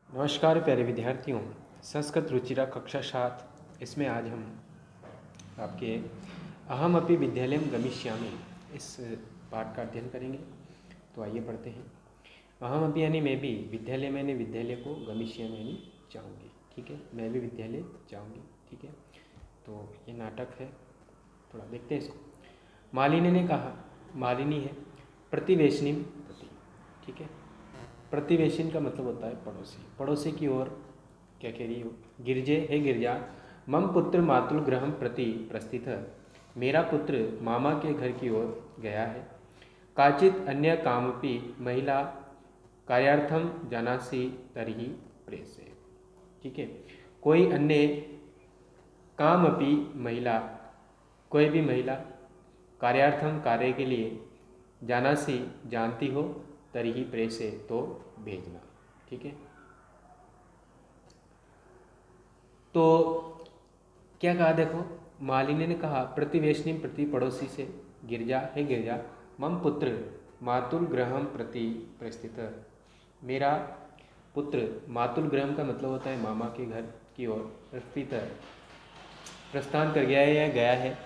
नमस्कार प्यारे विद्यार्थियों, संस्कृत रुचिरा कक्षा 7 इसमें आज हम आपके अहम अपि विद्यालयम गमिष्यामि इस पाठ का अध्ययन करेंगे। तो आइए पढ़ते हैं। अहम अपि यानी मैं भी, विद्यालय मैंने विद्यालय को, गमिष्यामि यानी जाऊँगी। ठीक है, मैं भी विद्यालय जाऊँगी। ठीक है, तो ये नाटक है, थोड़ा देखते हैं इसको। मालिनी ने कहा, मालिनी है प्रतिवेशनी प्रति। ठीक है, प्रतिवेशन का मतलब होता है पड़ोसी। पड़ोसी की ओर क्या कह रही हो? गिरजे हे गिरजा, मम पुत्र मातुल गृहम प्रति प्रस्थित है। मेरा पुत्र मामा के घर की ओर गया है। काचित अन्य कामपि महिला कार्यार्थम जानासी तर्हि प्रेषे। ठीक है, कोई अन्य कामपि महिला, कोई भी महिला कार्यार्थम कार्य के लिए जानासी जानती हो, तरीही प्रेषे तो भेजना। ठीक है, तो क्या कहा देखो, मालिनी ने कहा प्रतिवेशनी प्रति, पड़ोसी से, गिरजा हे गिरजा, मम पुत्र मातुल गृहम प्रति प्रस्थित। मेरा पुत्र, मातुल गृहम का मतलब होता है मामा के घर की ओर, प्रस्थित प्रस्थान कर गया है या गया है।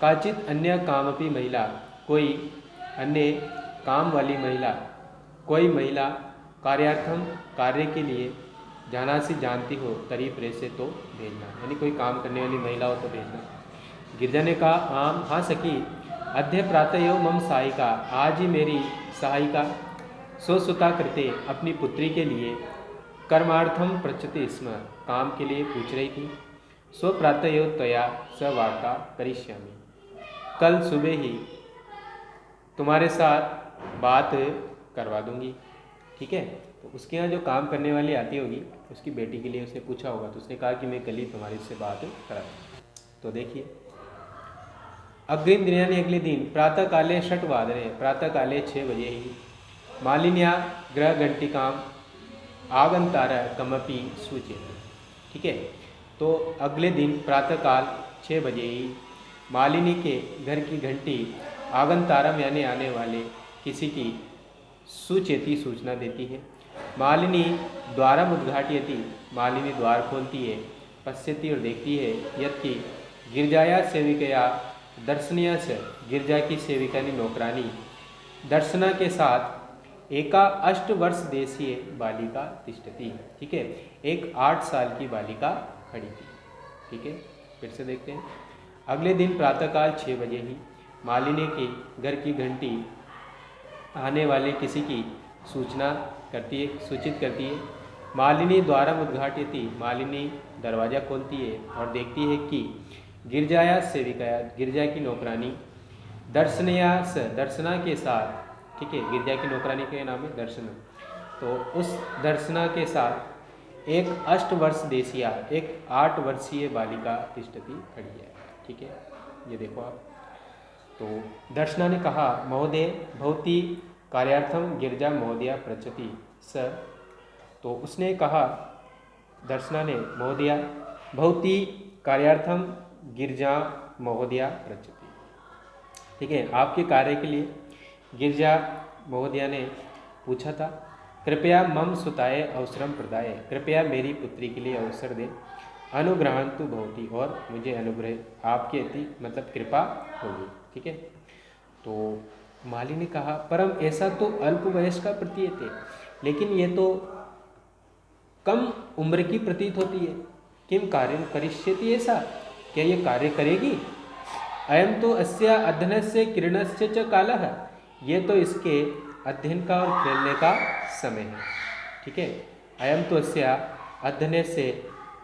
काचित अन्य कामपि महिला, कोई अन्य काम वाली महिला, कोई महिला कार्यार्थम कार्य के लिए जाना सी जानती हो, तरी प्रेषे तो भेजना, यानी कोई काम करने वाली महिला हो तो भेजना। गिरजा ने कहा, आम हाँ सखी, अद्य प्रातः एव मम सहायिका, आज ही मेरी सहायिका स्वसुता कृते, अपनी पुत्री के लिए कर्मार्थम पृच्छति स्म, काम के लिए पूछ रही थी। स्व प्रातः एव त्वया स वार्ता करिष्यामि, कल सुबह ही तुम्हारे साथ बात करवा दूंगी। ठीक है, तो उसके यहाँ जो काम करने वाली आती होगी, उसकी बेटी के लिए उसने पूछा होगा, तो उसने कहा कि मैं कल ही तुम्हारे से बात करा दूँगी। तो देखिए, अग्रिम दिन यानी अगले दिन, प्रातः काले 6 वादने, प्रातः काले 6 बजे ही, मालिन्या गृह घंटिकाम आगंतार कमपि सूचेत। ठीक है, तो अगले दिन प्रातःकाल 6 बजे ही मालिनी के घर की घंटी आगंतारम यानी आने वाले किसी की सुचेती, सूचना देती है। मालिनी द्वारम उद्घाटयति, मालिनी द्वार खोलती है। पश्यति और देखती है, यत्कि गिरजाया सेविकया दर्शनीय से, गिरजा की सेविका ने नौकरानी दर्शना के साथ एका 8 वर्ष देशीय बालिका तिष्ठति। ठीक है, एक 8 साल की बालिका खड़ी थी। ठीक है, फिर से देखते हैं। अगले दिन प्रातःकाल 6 बजे ही मालिनी के घर की घंटी आने वाले किसी की सूचना करती है, सूचित करती है। मालिनी द्वारम उद्घाटयति, मालिनी दरवाज़ा खोलती है और देखती है कि गिरजाया सेविकाया, गिरजा की नौकरानी दर्शनया से, दर्शना के साथ, ठीक है, गिरजा की नौकरानी के नाम है दर्शना, तो उस दर्शना के साथ एक 8 वर्ष देशिया, एक 8 वर्षीय बालिका तिष्ठति खड़ी है। ठीक है, ये देखो आप। तो दर्शना ने कहा, महोदय भवती कार्यार्थम गिरजा महोदया पृच्छति सर। तो उसने कहा, दर्शना ने, महोदया भवती कार्यार्थम गिरजा महोदया पृच्छति। ठीक है, आपके कार्य के लिए गिरजा महोदया ने पूछा था। कृपया मम सुताय अवसरम प्रदाय, कृपया मेरी पुत्री के लिए अवसर दे। अनुग्रहंतु भवती, और मुझे अनुग्रह आपके अति मतलब कृपा होगी। ठीक है, तो माली ने कहा, परम ऐसा तो अल्प वयस का प्रतीत है, लेकिन ये तो कम उम्र की प्रतीत होती है। किम कार्य करिष्यति, ऐसा क्या ये कार्य करेगी? अयम तो अस्या अध्ययनस्य किरणस्य च कालः, ये तो इसके अध्ययन का और खेलने का समय है। ठीक है, अयम तो अस्या अध्ययनस्य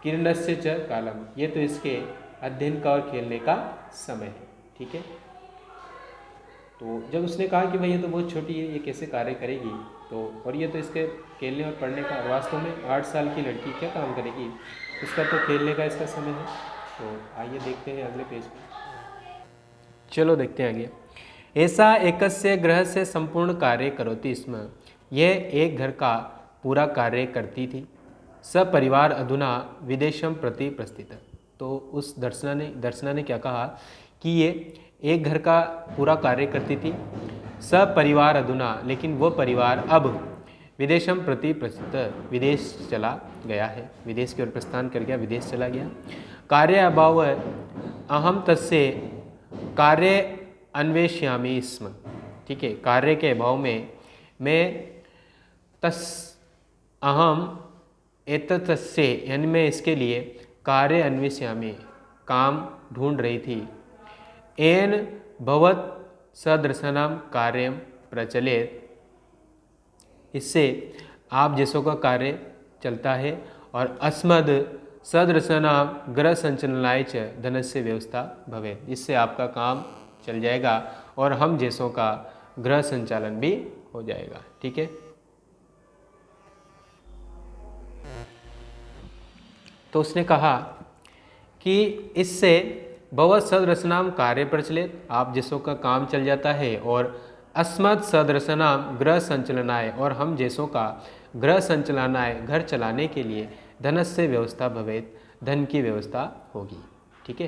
किरणस्य च कालम, ये तो इसके अध्ययन का और खेलने का समय है। ठीक है, तो जब उसने कहा कि भाई ये तो बहुत छोटी है, ये कैसे कार्य करेगी, तो और ये तो इसके खेलने और पढ़ने का, वास्तव में 8 साल की लड़की क्या काम करेगी, उसका तो खेलने का इसका समय है। तो आइए देखते हैं अगले पेज पे। चलो देखते हैं आगे। ऐसा एकस्य गृह से संपूर्ण कार्य करोति स्म, यह एक घर का पूरा कार्य करती थी। सपरिवार अधुना विदेशम प्रति प्रस्थित। तो उस दर्शना ने क्या कहा कि ये एक घर का पूरा कार्य करती थी। सपरिवार अधुना, लेकिन वो परिवार अब विदेशम प्रति प्रस्थित, विदेश चला गया है, विदेश की ओर प्रस्थान कर गया, विदेश चला गया। कार्य अभाव अहम तस्य कार्य अन्वेष्यामि स्म, ठीक है, कार्य के अभाव में मैं तस् अहम एतस्य यानी मैं इसके लिए कार्य अन्वेष्यामि काम ढूंढ रही थी। एन भवत सदृशनाम कार्यम प्रचलित, इससे आप जैसों का कार्य चलता है। और अस्मद सदृशनाम गृह संचालनाय च धनस्य व्यवस्था भवे, इससे आपका काम चल जाएगा और हम जैसों का गृह संचालन भी हो जाएगा, ठीक है। तो उसने कहा कि इससे भवत सदृशनाम कार्य प्रचलित, आप जैसों का काम चल जाता है, और अस्मत् सदृशनाम गृह संचलनाय, और हम जैसों का गृह संचलनाय घर चलाने के लिए धनस्य व्यवस्था भवेत, धन की व्यवस्था होगी, ठीक है।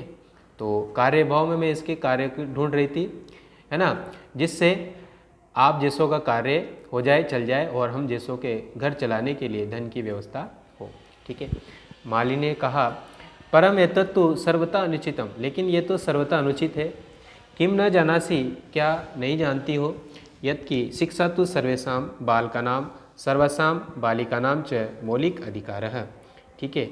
तो कार्य भाव में मैं इसके कार्य ढूंढ रही थी, है ना, जिससे आप जैसों का कार्य हो जाए, चल जाए, और हम जैसों के घर चलाने के लिए धन की व्यवस्था हो, ठीक है। माली ने कहा परम एतत् तो सर्वथा अनुचितम, लेकिन ये तो सर्वथा अनुचित है। किम न जानासी, क्या नहीं जानती हो, यत् की शिक्षा तो सर्वेषां बालकानां सर्वसां बालिकानां च मौलिक अधिकारः, ठीक है,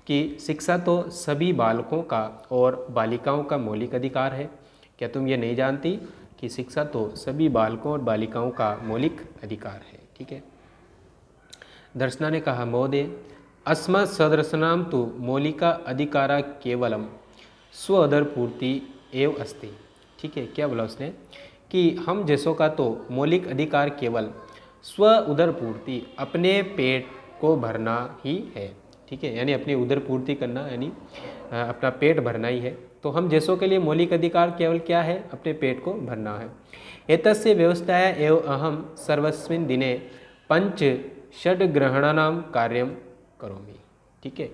कि शिक्षा तो सभी बालकों का और बालिकाओं का मौलिक अधिकार है। क्या तुम ये नहीं जानती कि शिक्षा तो सभी बालकों और बालिकाओं का मौलिक अधिकार है, ठीक है। दर्शना ने कहा महोदय अस्मत् सदृशनां तु मौलिका अधिकारा केवलम स्व उदर पूर्ति एव अस्ति, ठीक है। क्या बोला उसने कि हम जैसों का तो मौलिक अधिकार केवल स्व उदर पूर्ति, अपने पेट को भरना ही है, ठीक है, यानी अपनी उदर पूर्ति करना, यानी अपना पेट भरना ही है। तो हम जैसों के लिए मौलिक अधिकार केवल क्या है, अपने पेट को भरना है। एतस्य व्यवस्थाया एव अहम सर्वस्मिन् दिने पंच षड ग्रहणानां कार्यम करोमि, ठीक है।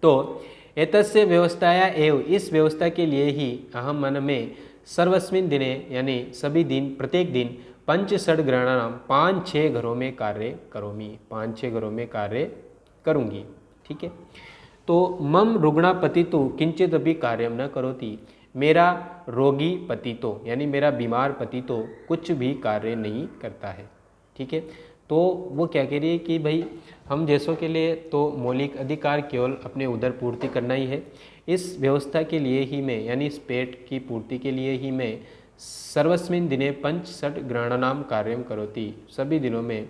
तो एतस्य व्यवस्थाया एव, इस व्यवस्था के लिए ही अहम मन में सर्वस्मिन् दिने यानी सभी दिन, प्रत्येक दिन पंच षड ग्रहणानाम 5-6 घरों में कार्य करोमि, 5-6 घरों में कार्य करूँगी, ठीक है। तो मम रुग्णा पति तो किंचित अभी कार्यम न करोति, मेरा रोगी पति तो यानी मेरा बीमार पति तो कुछ भी कार्य नहीं करता है, ठीक है। तो वो क्या कह रही है कि भाई हम जैसों के लिए तो मौलिक अधिकार केवल अपने उदर पूर्ति करना ही है। इस व्यवस्था के लिए ही मैं, यानी इस पेट की पूर्ति के लिए ही मैं सर्वस्मिन् दिने पंच षट ग्रहणानाम कार्यम करोति, सभी दिनों में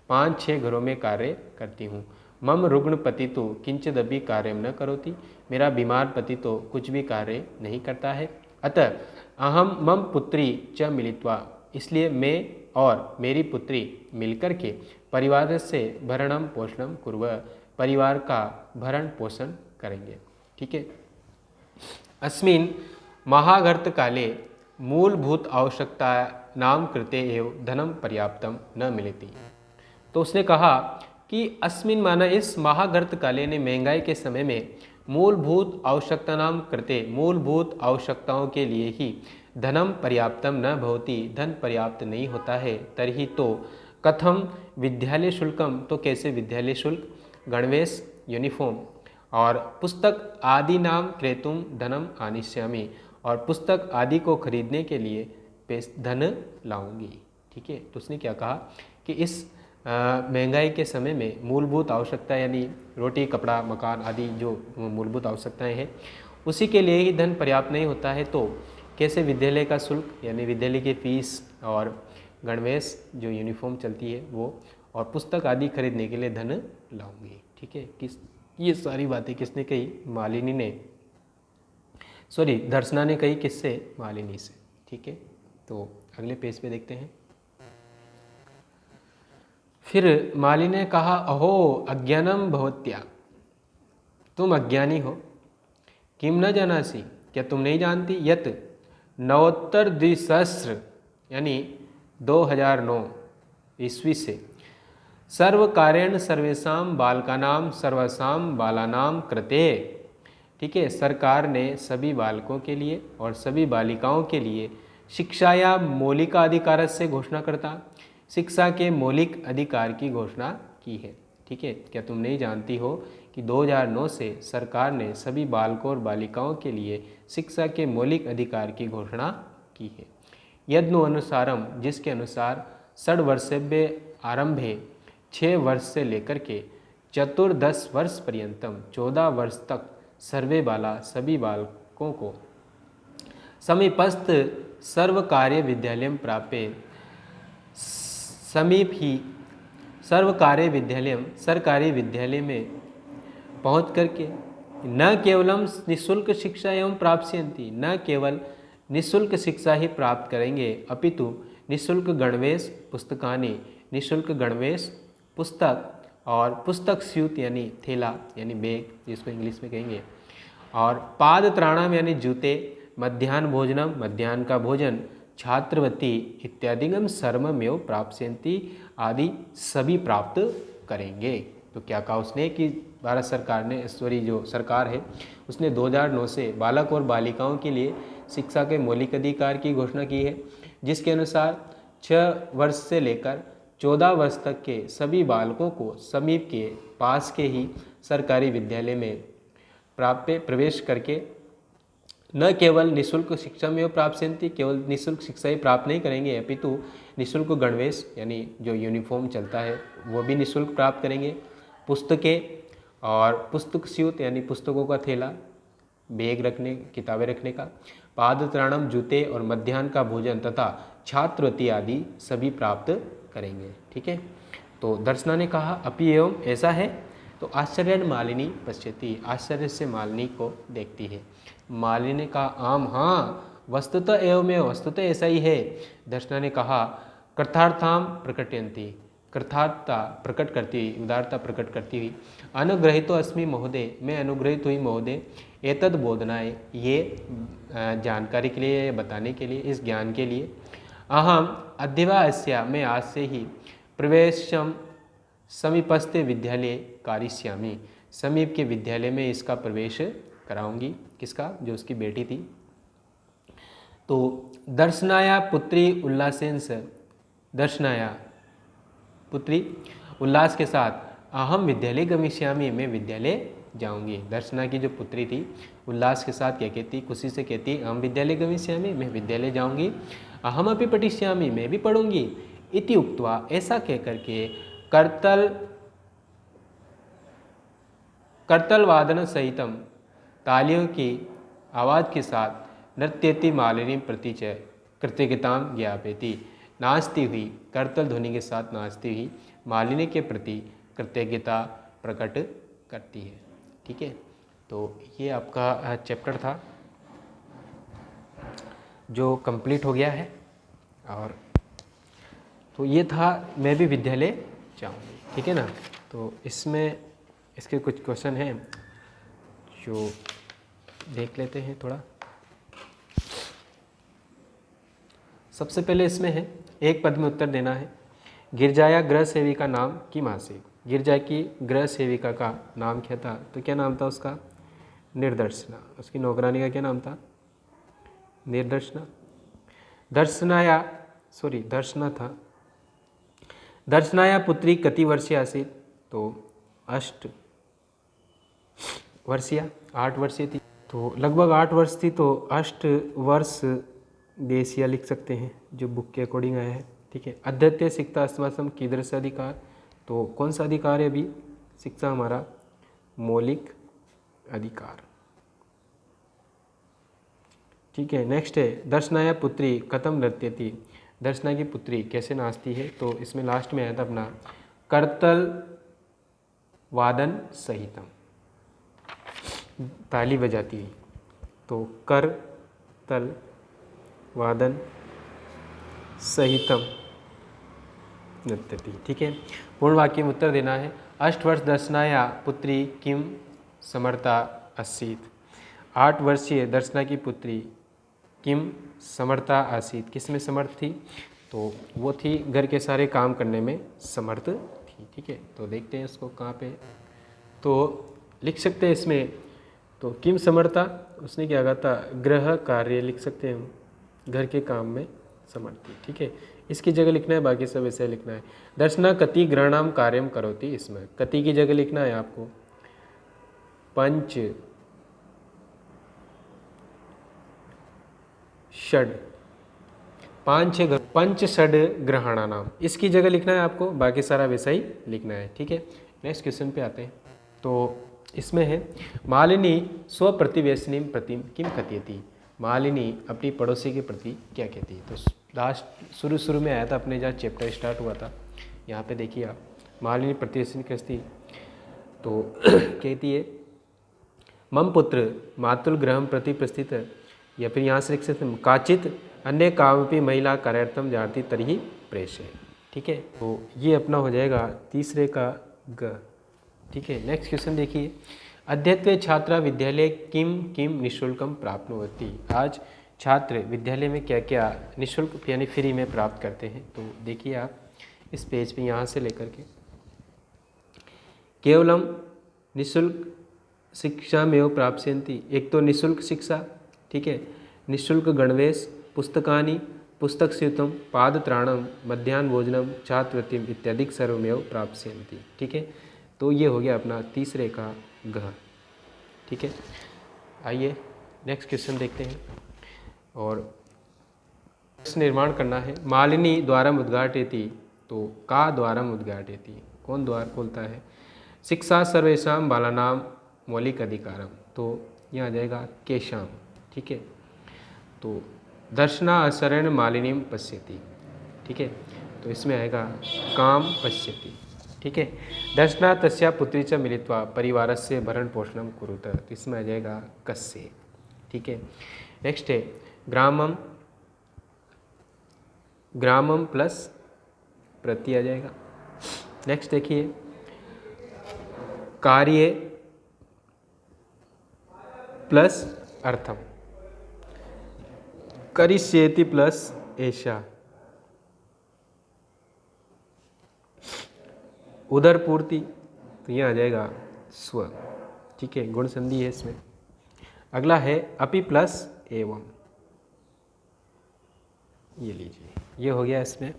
5-6 घरों में कार्य करती हूँ। मम रुग्ण पति तो किंचिदपि कार्यम न करोति, मेरा बीमार पति तो कुछ भी कार्य नहीं करता है। अतः अहम मम पुत्री च मिलित्वा, इसलिए मैं और मेरी पुत्री मिलकर के परिवार से भरणम पोषणम कुर्व, परिवार का भरण पोषण करेंगे, ठीक है। अस्मिन् महाघर्त काले मूलभूत आवश्यकता नाम कृते एव धनम पर्याप्तम न मिलती। तो उसने कहा कि अस्मिन माना इस महाघर्त काले ने महंगाई के समय में मूलभूत आवश्यकता नाम कृते, मूलभूत आवश्यकताओं के लिए ही धनम पर्याप्तम न भवति, धन पर्याप्त नहीं होता है। तरही तो कथम विद्यालय शुल्कम, तो कैसे विद्यालय शुल्क, गणवेश यूनिफॉर्म और पुस्तक आदि नाम क्रेतुम धनम आनिष्यामि, और पुस्तक आदि को खरीदने के लिए धन लाऊंगी, ठीक है। तो उसने क्या कहा कि इस महंगाई के समय में मूलभूत आवश्यकता यानी रोटी कपड़ा मकान आदि जो मूलभूत आवश्यकताएं हैं उसी के लिए ही धन पर्याप्त नहीं होता है, तो कैसे विद्यालय का शुल्क यानी विद्यालय की फीस और गणवेश जो यूनिफॉर्म चलती है वो, और पुस्तक आदि खरीदने के लिए धन लाऊंगी, ठीक है। किस ये सारी बातें किसने कही, मालिनी ने, सॉरी दर्शना ने कही, किससे, मालिनी से, ठीक है। तो अगले पेज पे देखते हैं। फिर मालिनी ने कहा अहो अज्ञानम भवत्या, तुम अज्ञानी हो। किम न जानासी, क्या तुम नहीं जानती, यत नवोत्तर द्विसहस्र यानी 2009 ईस्वी से सर्व कार्यण सर्वेशम बालकानाम सर्वसाम बालानाम कृते, ठीक है, सरकार ने सभी बालकों के लिए और सभी बालिकाओं के लिए शिक्षा या मौलिक अधिकार से घोषणा करता। शिक्षा के मौलिक अधिकार की घोषणा की है। ठीक है, क्या तुम नहीं जानती हो कि 2009 से सरकार ने सभी बालकों और बालिकाओं के लिए शिक्षा के मौलिक अधिकार की घोषणा की है। यद्नु अनुसारम, जिसके अनुसार षड्वर्षेभ्य आरंभे 6 वर्ष से लेकर के चतुर्दश वर्ष पर्यंतम 14 वर्ष तक सर्वे बाला, सभी बालकों को समीपस्थ सर्वकार्य विद्यालय प्राप्य, समीप ही सर्वकार्य विद्यालय, सरकारी विद्यालय में पहुंच करके न केवलम निःशुल्क शिक्षा एवं प्राप्स्यन्ति, न केवल निःशुल्क शिक्षा ही प्राप्त करेंगे, अपितु निःशुल्क गणवेश पुस्तकानि, निःशुल्क गणवेश पुस्तक और पुस्तक स्यूत यानी थैला यानी बैग जिसको इंग्लिश में कहेंगे, और पाद त्राणम यानी जूते, मध्याह्न भोजनम मध्याह्न का भोजन, छात्रवृत्ति इत्यादिगम सर्वमेव प्राप्स्यन्ति आदि सभी प्राप्त करेंगे। तो क्या कहा उसने कि भारत सरकार ने, जो सरकार है उसने 2009 से बालक और बालिकाओं के लिए शिक्षा के मौलिक अधिकार की घोषणा की है, जिसके अनुसार 6 वर्ष से लेकर 14 वर्ष तक के सभी बालकों को समीप के पास के ही सरकारी विद्यालय में प्रवेश करके न केवल निःशुल्क शिक्षा में प्राप्स्यन्ति, केवल निःशुल्क शिक्षा ही प्राप्त नहीं करेंगे, अपितु निःशुल्क गणवेश यानी जो यूनिफॉर्म चलता है वो भी निःशुल्क प्राप्त करेंगे, पुस्तकें और पुस्तक स्यूत यानी पुस्तकों का थैला, बैग रखने, किताबें रखने का, पाद त्राणम जूते और मध्याह्न का भोजन तथा छात्रवृत्ति आदि सभी प्राप्त करेंगे। ठीक है, तो दर्शना ने कहा अपि एवं, ऐसा है। तो आश्चर्य मालिनी पश्यति, आश्चर्य से मालिनी को देखती है। मालिनी ने कहा आम, हाँ वस्तुतः एवमेव, वस्तुतः ऐसा ही है। दर्शना ने कहा कृतार्थाम प्रकटयन्ति, कृतार्थता प्रकट करती हुई, उदारता प्रकट करती हुई, अनुग्रहितो अस्मि महोदय, मैं अनुग्रहित हुई महोदय, एतद बोधनाय, ये जानकारी के लिए, बताने के लिए, इस ज्ञान के लिए, अहम अद्यवा अस्या, मैं आज से ही प्रवेशम समीपस्थ विद्यालय कारिष्यामि, समीप के विद्यालय में इसका प्रवेश कराऊंगी। किसका? जो उसकी बेटी थी। तो दर्शनाया पुत्री उल्लासेन से, दर्शनाया पुत्री उल्लास के साथ, अहम विद्यालय गमिष्यामि, मैं विद्यालय जाऊंगी। दर्शना की जो पुत्री थी उल्लास के साथ क्या कहती, खुशी से कहती, अहम विद्यालय गमिष्यामि, मैं विद्यालय जाऊंगी, अहम अपि पठिष्यामि, मैं भी पढ़ूंगी, इति उक्त्वा, ऐसा कहकर के करतल वादन सहितम, तालियों की आवाज़ के साथ, नृत्यति मालिनी प्रति च कृतज्ञताम ज्ञापयति, नाचती हुई, करतल ध्वनि के साथ नाचती हुई मालिनी के प्रति कृतज्ञता प्रकट करती है। ठीक है, तो ये आपका चैप्टर था जो कंप्लीट हो गया है। और तो ये था मैं भी विद्यालय जाऊँगी। ठीक है ना, तो इसमें इसके कुछ क्वेश्चन हैं जो देख लेते हैं थोड़ा। सबसे पहले इसमें है, एक पद में उत्तर देना है। गिरजाया गृह सेविका नाम किम आसीत्, गिरजा की गृह सेविका का नाम क्या था? तो क्या नाम था उसका? निर्दर्शना। उसकी नौकरानी का क्या नाम था? निर्दर्शना। दर्शना था। दर्शनाया पुत्री कति वर्षीय आसीत्? तो 8 वर्षीय, 8 वर्षीय थी। तो लगभग 8 वर्ष थी, तो 8 वर्ष देशिया लिख सकते हैं जो बुक के अकॉर्डिंग आया है। ठीक है, अद्यत्य शिक्षा अस्मासम कीदृश अधिकार, तो कौन सा अधिकार है अभी? शिक्षा हमारा मौलिक अधिकार। ठीक है, नेक्स्ट है दर्शनाया पुत्री कथम नृत्यति, दर्शना की पुत्री कैसे नाचती है? तो इसमें लास्ट में आया था अपना करतल वादन सहितम, ताली बजाती है, तो करतल वादन सहितम नृत्यति। ठीक है, पूर्ण वाक्य में उत्तर देना है। 8 वर्ष दर्शनाया पुत्री किम समर्था आसीत्, 8 वर्षीय दर्शना की पुत्री किम समर्था आसीत्, किस में समर्थ थी? तो वो थी घर के सारे काम करने में समर्थ थी। ठीक है, तो देखते हैं इसको कहाँ पे, तो लिख सकते हैं इसमें, तो किम समर्था, उसने क्या कहा था? गृह कार्य लिख सकते हैं हम, घर के काम में समर्थ थी। ठीक है, इसकी जगह लिखना है, बाकी सब ऐसे लिखना है। दर्शना कति ग्रहणाम कार्यम करोति, इसमें कति की जगह लिखना है आपको पंच षड, पाँच छः पंच षड ग्रहणा नाम, इसकी जगह लिखना है आपको, बाकी सारा वैसा ही लिखना है। ठीक है, नेक्स्ट क्वेश्चन पे आते हैं। तो इसमें है मालिनी स्वप्रतिवेशिनी प्रतिम किम कथयति, मालिनी अपनी पड़ोसी के प्रति क्या कहती है। तो लास्ट शुरू में आया था अपने जहाँ चैप्टर स्टार्ट हुआ था, यहाँ पे देखिए आप, मालिनी प्रतिवेशिनी कहती तो कहती है मम पुत्र मातुल ग्रहम प्रति प्रस्थित, या फिर यहाँ से लिख सकते हैं काचित अन्य कामपि महिला कार्यार्थम जाती तरही प्रेषय। ठीक है, तो ये अपना हो जाएगा तीसरे का ग। ठीक है, नेक्स्ट क्वेश्चन देखिए, अद्यत्वे छात्रा विद्यालय किम किम निःशुल्कम प्राप्नुवन्ति, आज छात्र विद्यालय में क्या क्या निःशुल्क यानी फ्री में प्राप्त करते हैं। तो देखिए आप इस पेज पे यहाँ से लेकर के केवलम निःशुल्क शिक्षा में प्राप्स्यन्ति, एक तो निःशुल्क शिक्षा, ठीक है, निःशुल्क गणवेश, पुस्तकानि पुस्तक स्यूतम पादत्राणम मध्याह्न भोजनम छात्रवृत्तिम इत्यादि सर्वमेव प्राप्स्यन्ति। ठीक है, तो ये हो गया अपना तीसरे का घ। ठीक है, आइए नेक्स्ट क्वेश्चन देखते हैं। और निर्माण करना है, मालिनी द्वारम उद्घाटयति, तो का द्वारम उद्घाटयति, कौन द्वार खोलता है। शिक्षा सर्वेषां बालानां मौलिक अधिकारम, तो यहाँ आ जाएगा केशाम। ठीक है, तो दर्शना अशरण मालिनीम पश्यति। ठीक है, तो इसमें आएगा काम पश्यति। ठीक है, दर्शना तस्या पुत्री च मिलित्वा परिवारस्य भरण पोषणम कुरुत, तो इसमें आ जाएगा कस्य। ठीक है, नेक्स्ट है ग्रामम, ग्रामम प्लस प्रति आ जाएगा। नेक्स्ट देखिए कार्य प्लस अर्थम, करिष्येति प्लस एषा, उदर पूर्ति, तो यह आ जाएगा स्व। ठीक है, गुण संधि है इसमें। अगला है अपि प्लस एवं, ये लीजिए, ये हो गया इसमें।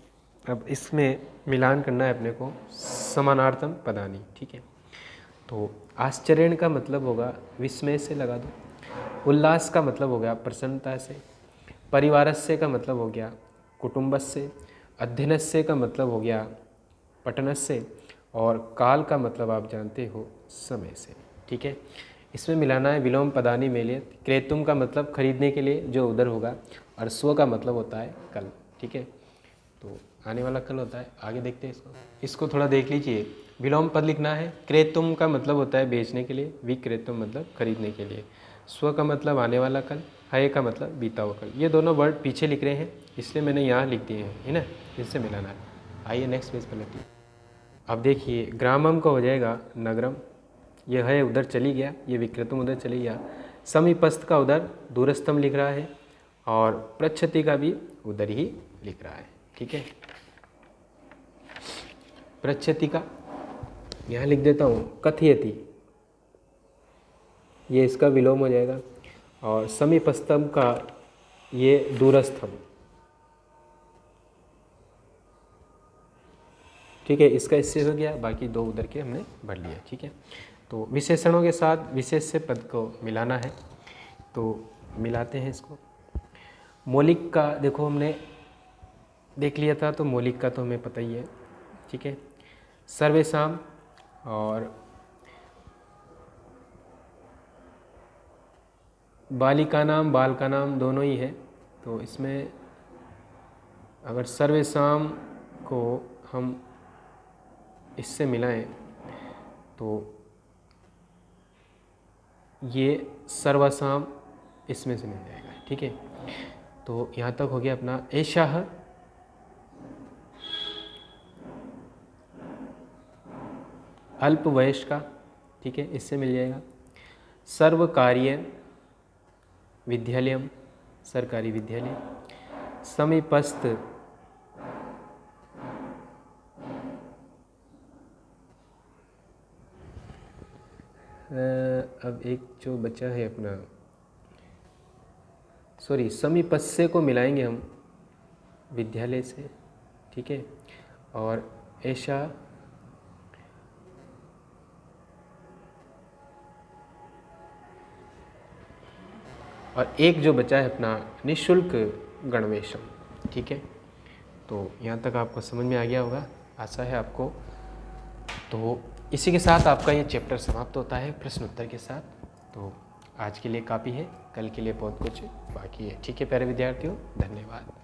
अब इसमें मिलान करना है अपने को, समानार्थम पदानी। ठीक है, तो आश्चर्य का मतलब होगा विस्मय से, लगा दो। उल्लास का मतलब हो गया प्रसन्नता से। परिवारस्य का मतलब हो गया कुटुंबस्य। अध्ययनस्य का मतलब हो गया पठनस्य। और काल का मतलब आप जानते हो समय से। ठीक है, इसमें मिलाना है विलोम पदानी मेले। क्रेतुम का मतलब खरीदने के लिए जो उधर होगा, और स्व का मतलब होता है कल। ठीक है, तो आने वाला कल होता है, आगे देखते हैं इसको थोड़ा देख लीजिए। विलोम पद लिखना है, क्रेतुम का मतलब होता है बेचने के लिए, विक्रेतुम मतलब खरीदने के लिए, स्व का मतलब आने वाला कल, हय का मतलब बीता हुआ कल। ये दोनों वर्ड पीछे लिख रहे हैं, इसलिए मैंने यहाँ लिख दिए हैं, है ना, इससे मिलाना है। आइए नेक्स्ट पेज पर लेते हैं। अब देखिए ग्रामम का हो जाएगा नगरम, ये है उधर चली गया, ये विक्रेतुम उधर चली गया। समीपस्थ का उधर दूरस्थम लिख रहा है, और प्रच्छति का भी उधर ही लिख रहा है। ठीक है, प्रच्छति का यहाँ लिख देता हूँ कथयति, ये इसका विलोम हो जाएगा। और समीपस्थम का ये दूरस्थम। ठीक है, इसका इससे हो गया, बाकी दो उधर के हमने भर लिया। ठीक है, तो विशेषणों के साथ विशेष से पद को मिलाना है, तो मिलाते हैं इसको। मौलिक का देखो हमने देख लिया था, तो मौलिक का तो हमें पता ही है। ठीक है, सर्वेशाम और बालिका नाम बाल का नाम दोनों ही है, तो इसमें अगर सर्वेशाम को हम इससे मिलाएं तो ये सर्वसाम इसमें से मिल जाएगा। ठीक है, तो यहाँ तक हो गया अपना एषः अल्प वयस्क का। ठीक है, इससे मिल जाएगा। सर्व कार्य विद्यालयम, सरकारी विद्यालय। समीपस्थ अब एक जो बचा है अपना, सॉरी, समीपस्य को मिलाएंगे हम विद्यालय से, ठीक है। और ऐसा और एक जो बचा है अपना निःशुल्क गणवेशम, ठीक है। तो यहाँ तक आपको समझ में आ गया होगा, आशा है आपको। तो इसी के साथ आपका ये चैप्टर समाप्त होता है प्रश्न उत्तर के साथ। तो आज के लिए काफ़ी है, कल के लिए बहुत कुछ बाकी है, ठीक है प्यारे विद्यार्थियों, धन्यवाद।